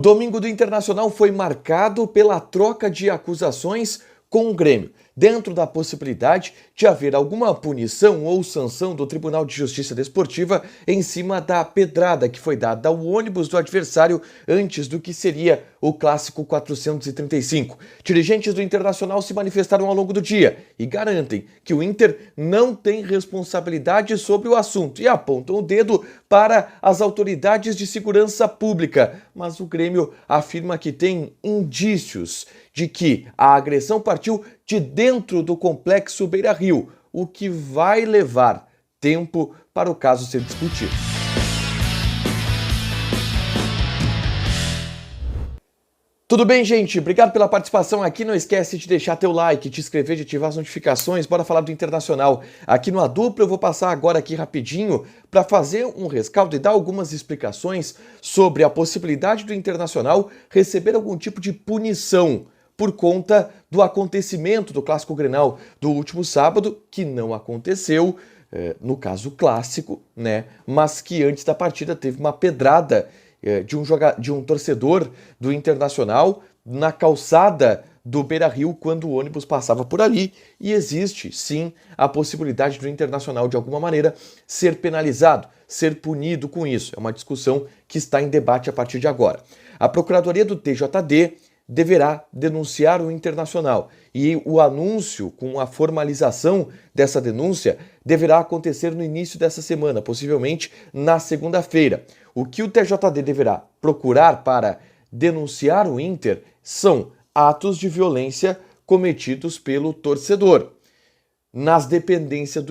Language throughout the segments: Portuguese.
O domingo do Internacional foi marcado pela troca de acusações com o Grêmio, dentro da possibilidade de haver alguma punição ou sanção do Tribunal de Justiça Desportiva em cima da pedrada que foi dada ao ônibus do adversário antes do que seria o Clássico 435. Dirigentes do Internacional se manifestaram ao longo do dia e garantem que o Inter não tem responsabilidade sobre o assunto e apontam o dedo para as autoridades de segurança pública, mas o Grêmio afirma que tem indícios de que a agressão partiu de dentro do complexo Beira-Rio, o que vai levar tempo para o caso ser discutido. Tudo bem, gente? Obrigado pela participação aqui. Não esquece de deixar teu like, te inscrever, de ativar as notificações. Bora falar do Internacional. Aqui no A Dupla eu vou passar agora aqui rapidinho para fazer um rescaldo e dar algumas explicações sobre a possibilidade do Internacional receber algum tipo de punição por conta do acontecimento do Clássico Grenal do último sábado, que não aconteceu, no caso clássico, né? Mas que antes da partida teve uma pedrada de um torcedor do Internacional na calçada do Beira-Rio quando o ônibus passava por ali, e existe sim a possibilidade do Internacional de alguma maneira ser penalizado, ser punido com isso. É uma discussão que está em debate a partir de agora. A Procuradoria do TJD deverá denunciar o Internacional e o anúncio com a formalização dessa denúncia deverá acontecer no início dessa semana, possivelmente na segunda-feira. O que o TJD deverá procurar para denunciar o Inter são atos de violência cometidos pelo torcedor nas dependências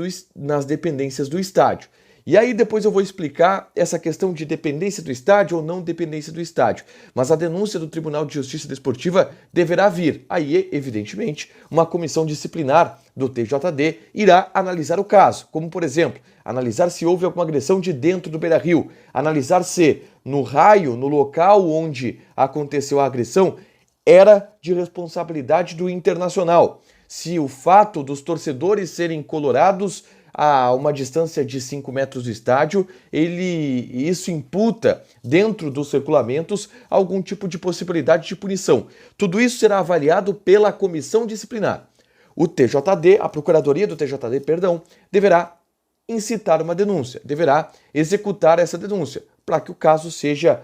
do estádio. E aí depois eu vou explicar essa questão de dependência do estádio ou não dependência do estádio. Mas a denúncia do Tribunal de Justiça Desportiva deverá vir. Aí, evidentemente, uma comissão disciplinar do TJD irá analisar o caso. Como, por exemplo, analisar se houve alguma agressão de dentro do Beira-Rio. Analisar se no raio, no local onde aconteceu a agressão, era de responsabilidade do Internacional. Se o fato dos torcedores serem colorados a uma distância de 5 metros do estádio, isso imputa dentro dos regulamentos algum tipo de possibilidade de punição. Tudo isso será avaliado pela comissão disciplinar. O TJD, a Procuradoria do TJD, deverá incitar uma denúncia, deverá executar essa denúncia, para que o caso seja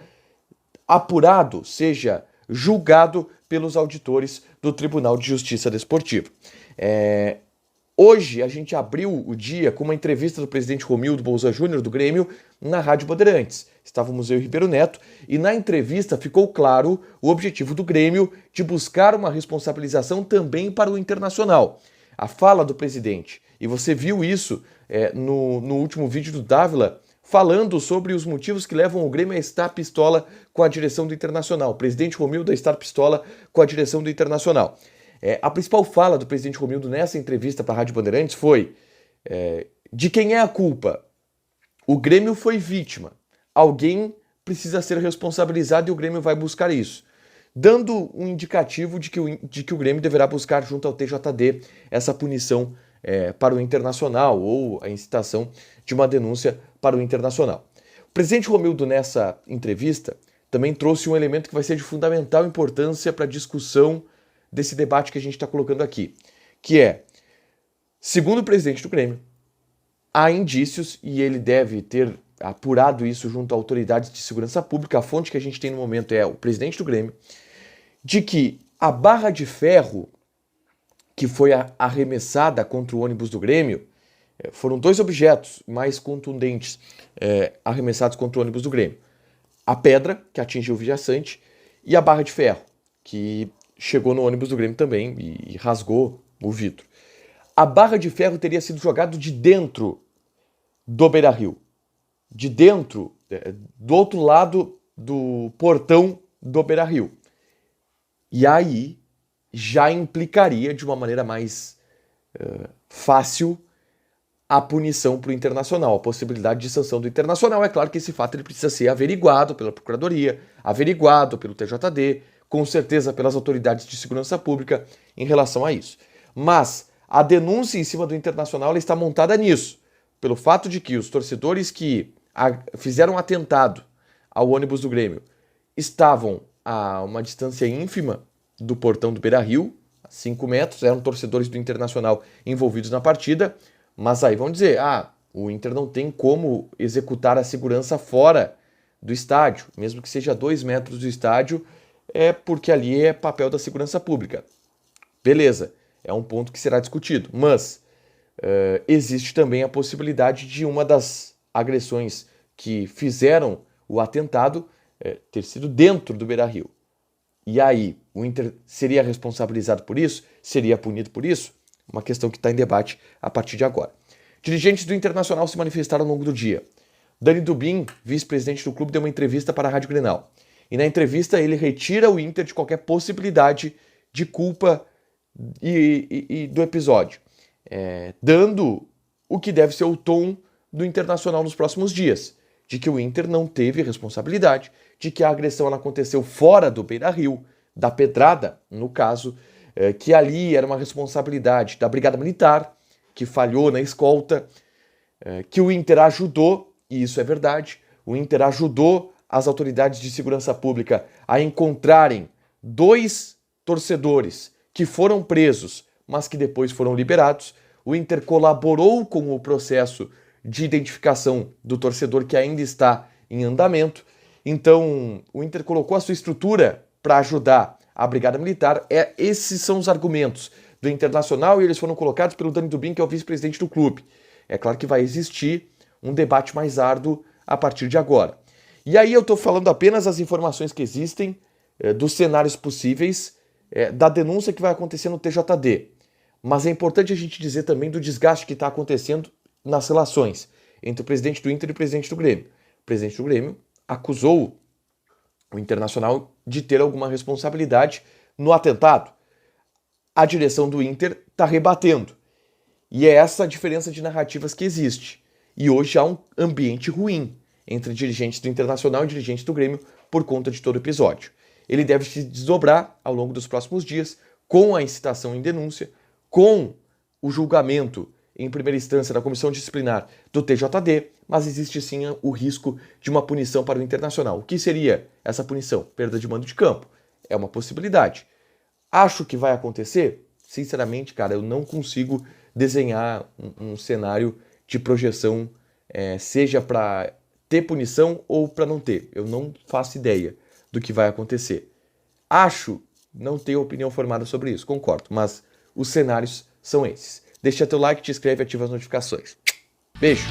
apurado, seja julgado pelos auditores do Tribunal de Justiça Desportiva. Hoje a gente abriu o dia com uma entrevista do presidente Romildo Bolzan Júnior do Grêmio na Rádio Bandeirantes. Estávamos eu e Ribeiro Neto e na entrevista ficou claro o objetivo do Grêmio de buscar uma responsabilização também para o Internacional. A fala do presidente, e você viu isso no último vídeo do Dávila, falando sobre os motivos que levam o Grêmio a estar pistola com a direção do Internacional. O presidente Romildo a estar pistola com a direção do Internacional. A principal fala do presidente Romildo nessa entrevista para a Rádio Bandeirantes foi de quem é a culpa? O Grêmio foi vítima. Alguém precisa ser responsabilizado e o Grêmio vai buscar isso. Dando um indicativo de que o Grêmio deverá buscar junto ao TJD essa punição para o Internacional ou a incitação de uma denúncia para o Internacional. O presidente Romildo nessa entrevista também trouxe um elemento que vai ser de fundamental importância para a discussão desse debate que a gente está colocando aqui, que é, segundo o presidente do Grêmio, há indícios, e ele deve ter apurado isso junto a autoridades de segurança pública, a fonte que a gente tem no momento é o presidente do Grêmio, de que a barra de ferro que foi arremessada contra o ônibus do Grêmio, foram dois objetos mais contundentes arremessados contra o ônibus do Grêmio. A pedra, que atingiu o viajante, e a barra de ferro, que chegou no ônibus do Grêmio também e rasgou o vidro. A barra de ferro teria sido jogada de dentro do Beira-Rio, de dentro, do outro lado do portão do Beira-Rio. E aí já implicaria de uma maneira mais fácil a punição para o Internacional, a possibilidade de sanção do Internacional. É claro que esse fato ele precisa ser averiguado pela Procuradoria, averiguado pelo TJD, com certeza pelas autoridades de segurança pública em relação a isso. Mas a denúncia em cima do Internacional ela está montada nisso, pelo fato de que os torcedores que fizeram um atentado ao ônibus do Grêmio estavam a uma distância ínfima do portão do Beira-Rio, 5 metros, eram torcedores do Internacional envolvidos na partida, mas aí vão dizer, o Inter não tem como executar a segurança fora do estádio, mesmo que seja 2 metros do estádio, porque ali é papel da segurança pública. Beleza, é um ponto que será discutido, mas existe também a possibilidade de uma das agressões que fizeram o atentado ter sido dentro do Beira-Rio. E aí, o Inter seria responsabilizado por isso? Seria punido por isso? Uma questão que está em debate a partir de agora. Dirigentes do Internacional se manifestaram ao longo do dia. Dani Dubin, vice-presidente do clube, deu uma entrevista para a Rádio Grenal. E na entrevista ele retira o Inter de qualquer possibilidade de culpa do episódio, dando o que deve ser o tom do Internacional nos próximos dias, de que o Inter não teve responsabilidade, de que a agressão ela aconteceu fora do Beira-Rio, da pedrada, no caso, que ali era uma responsabilidade da Brigada Militar, que falhou na escolta, que o Inter ajudou, e isso é verdade, o Inter ajudou as autoridades de segurança pública a encontrarem 2 torcedores que foram presos, mas que depois foram liberados. O Inter colaborou com o processo de identificação do torcedor que ainda está em andamento. Então, o Inter colocou a sua estrutura para ajudar a Brigada Militar. Esses são os argumentos do Internacional e eles foram colocados pelo Dani Dubin, que é o vice-presidente do clube. É claro que vai existir um debate mais árduo a partir de agora. E aí eu estou falando apenas as informações que existem, dos cenários possíveis, da denúncia que vai acontecer no TJD. Mas é importante a gente dizer também do desgaste que está acontecendo nas relações entre o presidente do Inter e o presidente do Grêmio. O presidente do Grêmio acusou o Internacional de ter alguma responsabilidade no atentado. A direção do Inter está rebatendo. E é essa a diferença de narrativas que existe. E hoje há um ambiente ruim entre dirigentes do Internacional e dirigentes do Grêmio por conta de todo o episódio. Ele deve se desdobrar ao longo dos próximos dias com a incitação em denúncia, com o julgamento em primeira instância da comissão disciplinar do TJD, mas existe sim o risco de uma punição para o Internacional. O que seria essa punição? Perda de mando de campo. É uma possibilidade. Acho que vai acontecer? Sinceramente, cara, eu não consigo desenhar um cenário de projeção, seja para ter punição ou para não ter. Eu não faço ideia do que vai acontecer. Acho, não tenho opinião formada sobre isso, concordo, mas os cenários são esses. Deixa teu like, te inscreve e ativa as notificações. Beijo!